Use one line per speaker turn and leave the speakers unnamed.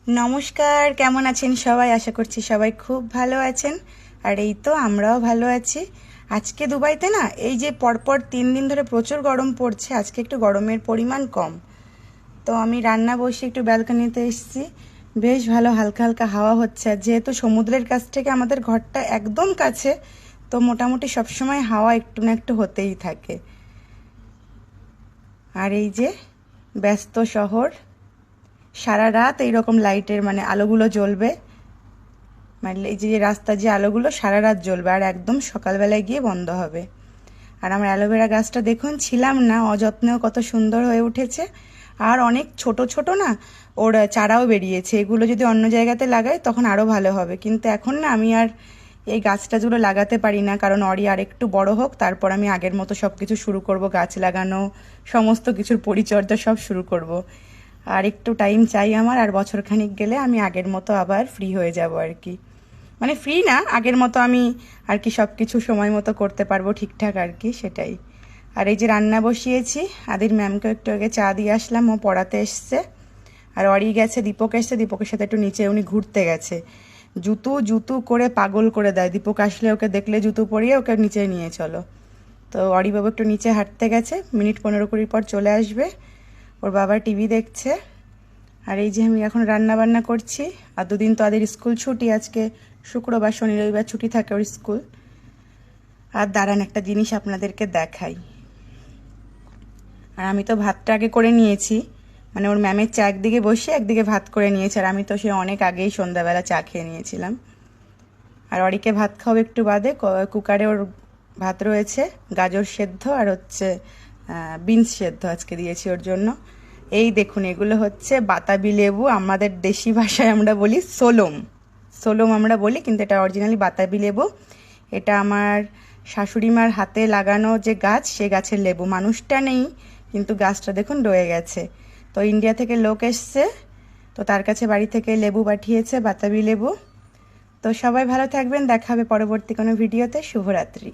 নমস্কার, কেমন আছেন সবাই? আশা করছি সবাই খুব ভালো আছেন। আর এই তো আমরাও ভালো আছি। আজকে দুবাইতে না এই যে পরপর 3 দিন ধরে প্রচুর গরম পড়ছে, আজকে একটু গরমের পরিমাণ কম। তো আমি রান্না বসে একটু ব্যালকনিতে এসেছি, বেশ ভালো হালকা হালকা হাওয়া হচ্ছে। আর যেহেতু সমুদ্রের কাছ থেকে আমাদের ঘরটা একদম কাছে, তো মোটামুটি সবসময় হাওয়া একটু না একটু হতেই থাকে। আর এই যে ব্যস্ত শহর, সারা রাত এইরকম লাইটের আলোগুলো জ্বলবে, এই যে রাস্তার যে আলোগুলো সারা রাত জ্বলবে আর একদম সকালবেলায় গিয়ে বন্ধ হবে। আর আমার অ্যালোভেরা গাছটা দেখুন, ছিলাম না অযত্নেও কত সুন্দর হয়ে উঠেছে। আর অনেক ছোট ছোট না ওর চারাও বেরিয়েছে, এগুলো যদি অন্য জায়গাতে লাগাই তখন আরও ভালো হবে। কিন্তু এখন না আমি আর এই গাছটাগুলো লাগাতে পারি না, কারণ অরি আর একটু বড় হোক, তারপর আমি আগের মতো সব কিছু শুরু করব, গাছ লাগানো, সমস্ত কিছুর পরিচর্যা সব শুরু করব। আর একটু টাইম চাই আমার, আর বছরখানিক গেলে আমি আগের মতো আবার ফ্রি হয়ে যাব আর কি। ফ্রি না, আগের মতো আমি আর কি সব কিছু সময় মতো করতে পারবো ঠিকঠাক আর কি, সেটাই। আর এই যে রান্না বসিয়েছি, আদির ম্যামকে একটু আগে চা দিয়ে আসলাম, ও পড়াতে এসছে। আর অরি গেছে, দীপক এসছে, দীপকের সাথে একটু নিচে উনি ঘুরতে গেছে। জুতু জুতু করে পাগল করে দেয়, দীপক আসলে ওকে দেখলে জুতু পরিয়ে ওকে নিচে নিয়ে চলো। তো অরিবাবু একটু নিচে হাঁটতে গেছে, মিনিট 15-20 পর চলে আসবে। ওর বাবা টিভি দেখছে। আর এই যে আমি এখন রান্না বান্না করছি। আর দুদিন তো আদের স্কুল ছুটি, আজকে শুক্রবার, শনি রবিবার ছুটি থাকে ওর স্কুল। আর দাঁড়ান একটা জিনিস আপনাদেরকে দেখাই। আর আমি তো ভাতটা আগে করে নিয়েছি, ওর ম্যামের চা একদিকে বসে একদিকে ভাত করে নিয়েছে, আর আমি তো সে অনেক আগেই সন্ধ্যাবেলা চা খেয়ে নিয়েছিলাম। আর অরিকে ভাত খাওয়া একটু বাদে কুকারে ওর ভাত রয়েছে, গাজর সেদ্ধ আর হচ্ছে বিনস সেদ্ধ আজকে দিয়েছি ওর জন্য। এই দেখুন, এগুলো হচ্ছে বাতাবি লেবু, আমাদের দেশি ভাষায় আমরা বলি সোলম। সোলম আমরা বলি, কিন্তু এটা অরিজিনালি বাতাবি লেবু। এটা আমার শাশুড়ি মার হাতে লাগানো যে গাছ, সে গাছের লেবু। মানুষটা নেই, কিন্তু গাছটা দেখুন রয়ে গেছে। তো ইন্ডিয়া থেকে লোক এসছে, তো তার কাছে বাড়ি থেকে লেবু পাঠিয়েছে, বাতাবি লেবু। তো সবাই ভালো থাকবেন, দেখা হবে পরবর্তী কোনো ভিডিওতে। শুভরাত্রি।